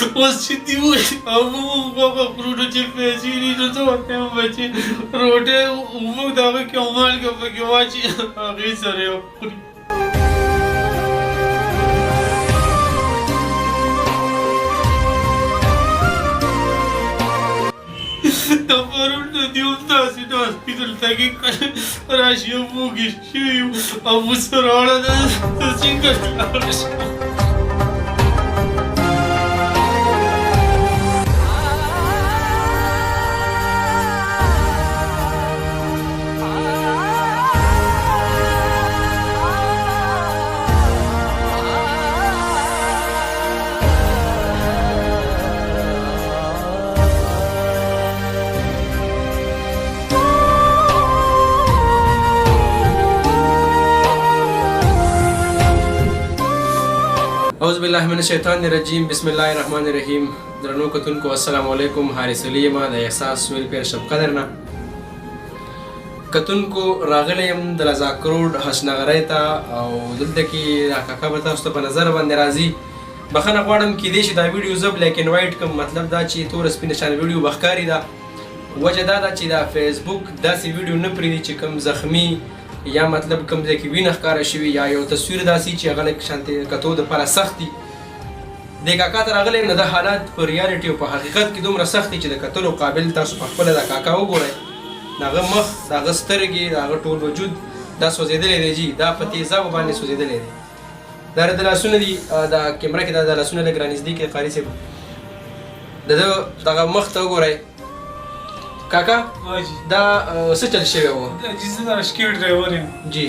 اوس چې دي ووایي او موږ هغه خورو چې پیسې دي نو څه ورته یم بچې روټۍ موږ د هغه کې مالګه پکې واچي هغې سره یې خوري د پرون د دې هم داسې ناستې دلته کې راشي او موږ یې شوي یو او موږ سره اړه ده څنګه لاړه شي اعوذ بالله من الشیطان الرجیم بسم الله الرحمن الرحیم درنو کتونکو السلام علیکم حارث علی یم د احساس ویلفیر شب قدر نه کتونکو راغلی یم د لزا کروډ حسنغرۍ ته او دلته کې دا کاکا به تاسو ته په نظر باندې راځي بخښنه غواړم کیدای شي دا ویډیو زه بلیک اینډ وایټ کړم مطلب دا چې تور سپینه شان ویډیو به ښکاري ده وجه دا ده چې دا فیسبوک داسې ویډیو نه پرېږدي چې کوم زخمي یا مطلب کوم ځای کې وینه ښکاره شوي یا یو تصویر داسې چې هغه لږ شانتې کتو دپاره سخت دي دې کاکا ته راغلی یم نو دا حالات په ریالټي او په حقیقت کې دومره سخت دي چې د کتلو قابل تاسو په خپله دا کاکا وګورئ د هغه مخ د هغه سترګې د هغه ټول وجود دا سوځېدلی دی جي دا په تیزابو باندې سوځېدلی دی دا د لاسونه دي دا کیمره کې دا د لاسونه لږ رانږدې کړئ قاري صاحب د ده دغه مخ ته وګورئ کاکا دا څه چل شوی و جی زه د رشکې ډرایور یم جی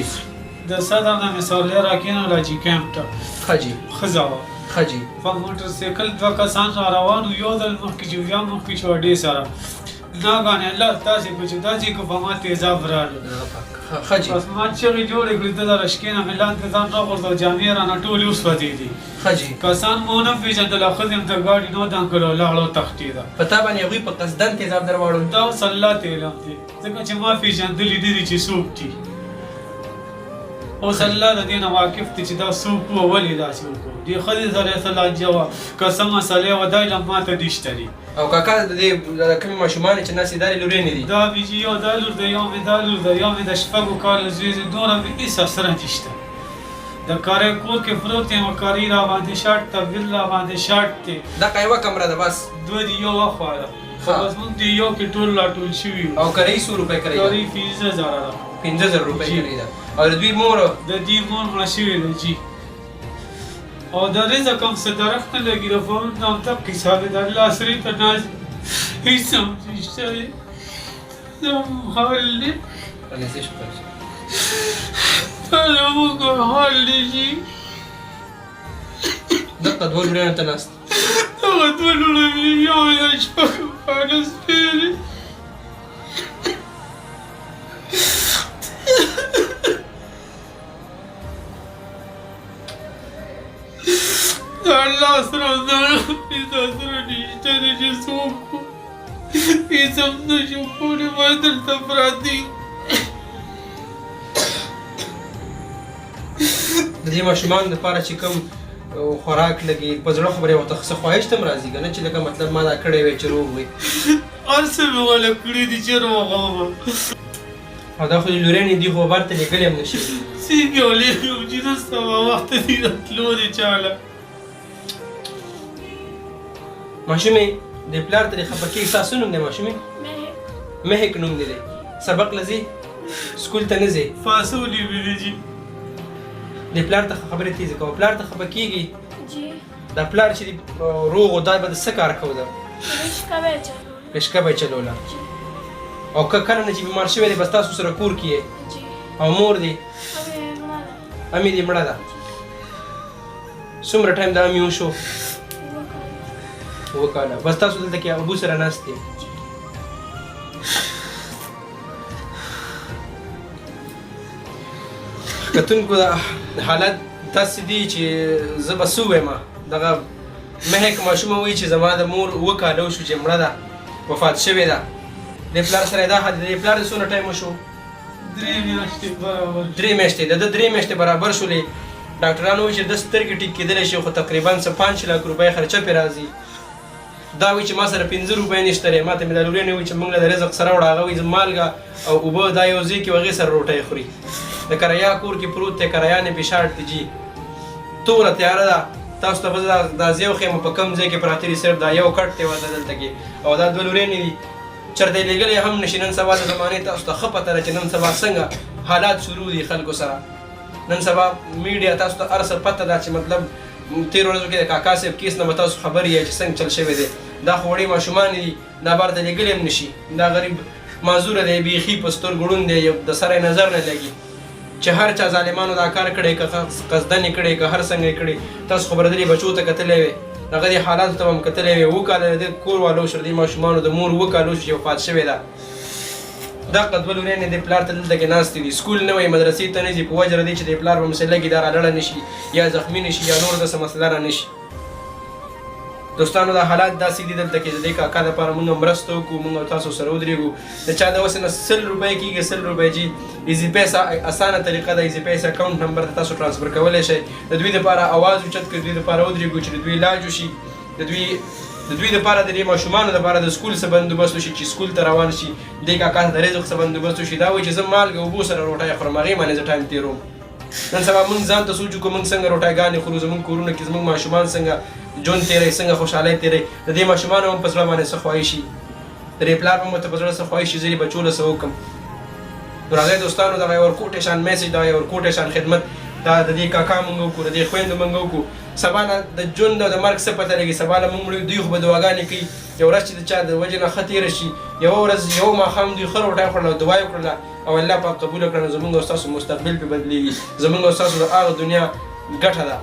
د صدر نه مې سورلی راکېنوله جي کیمپ ته ښه جي ښځه وه ښه جي په موټر سایکل دوه کسان را روان وو یو ځل مخکې چې بیا مخکې شو اډې سره ناګانې الله داسې کړو چې دا چې که په ما تیزاب راغلو ښه جي بس ما چغې جوړې کړې ته د رشکې نه مې لاندې ځان راغورځو جامې رانه ټولې وسوځېدې ښه جي کسان مو ونه پېژندله ښځې م تر ګاډي نو دم کړو لاړو تښتېده په تا باندې هغوی په قصدن تیزاب در واړو دا اوس الله ته علم دی ځکه چې ما پېژندلي دي چې څوک دي اوس الله د دې نه واقف دی چې دا څوک وو ولې داسې وکړو دې ښځې سره یې څه لانجه وه که څه مسلې وه دا علم ما ته نشته دي او کاکا د دې کومې ماشومانې چې ناستې دا لورېنې دي دا بیجي یو دا لور ده یو مې دا لور ده یو مې د شپږو کالو زوی دی دومره مې هېڅ سره نشته د کاري کور کې پروت یم کاري را باندې شاټ ته بل را باندې شاټ دی دا یوه کمره ده بس دوه دي یو خوا ده بس مونږ دې یو کې ټول راټول شوي او کرایي څو روپۍ کرایي ده کاري 15000 ده 15000 روپۍ کرایي ده او د دوی مور د دې مور مړه شوې ده جي او د رزق هم څه درخت نه لګي د فون نام تک حساب د الله سرې ته ناز هېڅ هم نشته دی حال دی دا زموږ حال دی جي دغه دوه لوريانو ته ناست هغه دوه لورې یو یې د شپږو کالو سپی دی الله سره زړه پیدا سره نشته دی چې څوک وو هېڅ هم نشو کولی ما دلته پراته یو د دې ماشومانو دپاره چې کوم خوراک لګي په زړه خبرې ورته څه خواهش ته هم راځي که نه چې لکه مطلب ما دا کړی وی چې روغ وي هر څه مې غوله کړي دي چې روغه ومه او دا خو دې لورېنې دي خو بر ته لېږلې هم نه شي څنګه ولېږم چې نه سبا وخته دي راتلو دې چاله ماشومې د پلار ته دې خفه کېږي ستا څه نوم دی ماشومې مهک نوم دې دی سبق له ځې سکول ته نه ځې فاصولې مې دي جي د پلار ته خبرې تیزې کوه پلار ته خفه کېږي دا پلار چې روغ و دا به د څه کار کوو ده رشکه به یې چلوله او که کله نه چې بیمار شوی دی بس تاسو سره کور کې او مور دی امې دې مړه ده څومره ټایم د امې وشو 2 کاله بس تاسو دلته کې ابو سره ناست دی کتونکو دا حالت داسې دي چې زه به څه ووایم دغه مهک ماشومه وایي چې زما د مور 2 کاله وشو چې مړه ده وفات شوې ده د پلار سره دا حال دی د پلار د څونه ټایم وشو 3 میاشتې برابر 3 میاشتې د 3 میاشتې برابر شولې ډاکټرانو وایي چې د سترګې ټیک کېدلی شي خو تقریبا څه 5 لک روپۍ خرچه پرې راځي دا وایي چې ما سره 15 روپۍ نشته دی، ما ته مې دا لورینې وایي چې موږ له د رزق سره وړه، هغه وایي زه مالګه او اوبه دا یو ځای کې هغې سره روټۍ خوري. د کریا کور کې پروت دی، کریا نه پیشاړ ته جي توره تیاره ده. تاسو ته به دا زه وښیم په کوم ځای کې پراته دي، صرف دا یو کټ دی ورته دلته کې، او دا 2 لورینې دي. چېرته یې لېږلی هم نشي. نن سبا د زمانې تاسو ته ښه پته ده چې نن سبا څنګه حالات شروع دي خلکو سره. نن سبا میډیا تاسو ته هر څه پته ده چې مطلب تېرو ورځو کې د کاکا صاحب کیس نه به تاسو خبر یې چې څنګه چل شوی دی. دا خو وړې ماشومان دي، دا بار ته لېږلی هم نشي. دا غریب معذوره دی، بیخي په سترګو ړوند دی، د سره یې نظر نه لګي چې هر چا ظالمانو دا کار کړی، که قصدن یې کړی، که هر څنګه یې کړی. تاسو خو برادري بچو ته کتلی وې، هغه دې حالاتو ته به هم کتلی وې. 7 کاله د کور والو شو، د ماشومانو د مور 7 کالو شو چې وفات شوې ده. دغه 2 لورینې د پلار ته دلته کې ناستې دي، سکول نه وایي، مدرسې ته نه ځي، په وجه د دې چې د پلار په مسله کې دا رالړه نه شي یا زخمي نه شي یا نور داسې مسله را نه شي. دوستانو دا حالات داسې دي دلته کې د دې کاکا دپاره موږ مرسته وکړو، موږ تاسو سره ودرېږو. د چا د اوس نه 100 روپۍ کېږي، 100 روپۍ جي ایزي پیسه اسانه طریقه ده. ایزي پیسه اکاونټ نمبر ته تاسو ټرانسفر کولی شئ. د دوی دپاره اواز اوچت کړئ، د دوی دپاره ودرېږو چې د دوی علاج وشي، د دوی دپاره د دې ماشومانو دپاره د سکول څه بندوبست وشي چې سکول ته روان شي. دې کاکا ته د رزق څه بندوبست وشي. دا وایي چې زه مالګه اوبو سره روټۍ خورم، هغې باندې زه ټایم تېروم. نن سبا موږ ځان ته سوچ وکړو موږ څنګه روټۍ خورو، زموږ کورونه کې زموږ ماشومان څنګه ژوند تېروي، څنګه خوشحالۍ تېروي. د دې ماشومانو هم په زړه باندې څه خواهشي، د دې پلار هم ورته په زړه څه خواهشي زه یې بچو له څه وکړم. نو راځئ دوستانو دغه یو ورکوټی شان میسج، دغه یو ورکوټی شان خدمت دا د دې کاکا موږ وکړو، د دې خویندو موږ وکړو. سبا نه د ژوند او د مرګ څه پته لګي، سبا نه موږ دوی خو به دعاګانې کوي. یو ورځ چې د چا د وجې نه ښه تېره شي، یوه ورځ یو ماښام دوی ښه روټۍ خوړله او دعا یې وکړله او الله پاک قبوله کړه، نو زموږ او ستاسو مستقبل پرې بدلېږي، زموږ او ستاسو د هغه دنیا ګټه ده.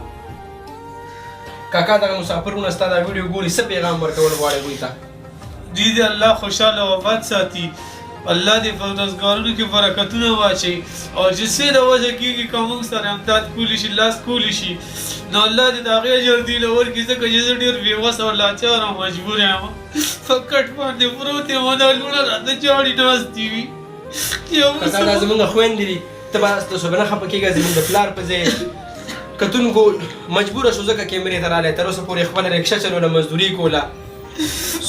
کاکا دغه مسافرونه ستا دا ویډیو ګوري، څه پیغام ورکول غواړې دوی ته؟ دوی دې الله خوشحاله او آباد ساتي، الله دې په روزګارونو کې برکتونه واچوي، او چې څه د وجه کېږي که موږ سره امداد کولی شي، لاس کولی شي، نو الله دې د هغې اجر دوی له ورکړي، ځکه چې زه ډېر بېوسه او لاچار او مجبور یم، په کټ باندې پروت یم او دا لوڼه راته جاړي ناستې وي. کاکا دا زموږ خویندې دي، ته به تاسو به نه خفه کېږه، زموږ د پلار په ځای کتونکو مجبوره شو ځکه کیمرې ته رالی، تر اوسه پورې خپله رکشه چلوله، مزدوري کوله.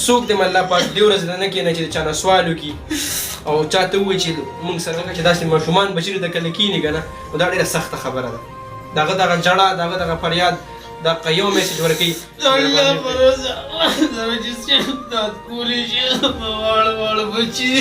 څوک دې الله پاک دې ورځې ته نه کښېنه چې د چا نه سوال وکړي او چا ته ووایي چې موږ سره ځکه چې داسې ماشومان بچري ته کله کښېني که نه، نو دا ډېره سخته خبره ده. دغه ژړا، دغه فریاد، دغه یو میسج ورکوي الله پروسه سره چې څه امداد کولی شي واړه واړه بچي.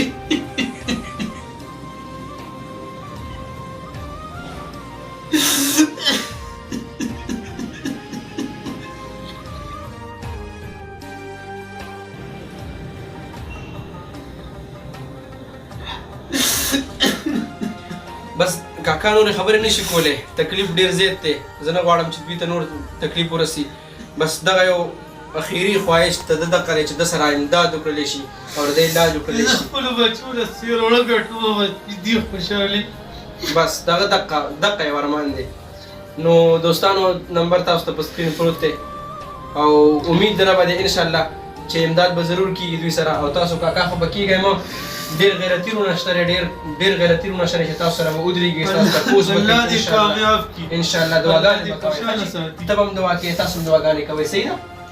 بس کاکا نورې خبرې نشي کولی، تکلیف ډېر زیات دی. زه نه غواړم چې دوی ته نور تکلیف ورسي. بس دغه یو اخیري خواهش ته د دغه دی چې د سره امداد وکړلی شي او د علاج وکړلی شي. خپلو بچو له څېروړه ګټو دي خوشحالي. بس دغه یو ارمان دی. نو دوستانو نمبر تاسو ته په سکرین پروت دی او امید دره به دی انشاءالله چې امداد به ضرور کېږي دوی سره. او تاسو کاکا خو به کېږئ مه، ډېر غیرتي رونه شته دی، ډېر غیرتي رونه شته دی چې تاسو سره به ودرېږي، ستاسو تپوس به الله دې کامیاب کړي انشاءالله. دعاګانې به کوئ، ته به هم دعا کوې، تاسو هم دعاګانې کوئ.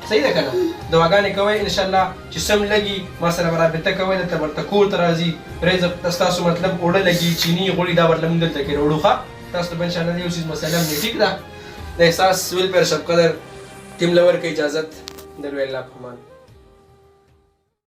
صحیح ده که نه؟ دعاګانې کوئ انشاءالله چې سم لګي، ما سره به رابطه کوئ، دلته ورته کور ته راځي، رزق ستاسو مطلب اوړه لګي، چیني غوړي دا ورته موږ دلته کې راوړو. ښه تاسو ته به انشاءالله د یو څیز مسله هم دی، ټیک ده؟ د احساس ویل پیر شب قدر ټیم له ورکړئ اجازت، د لوی الله په امان.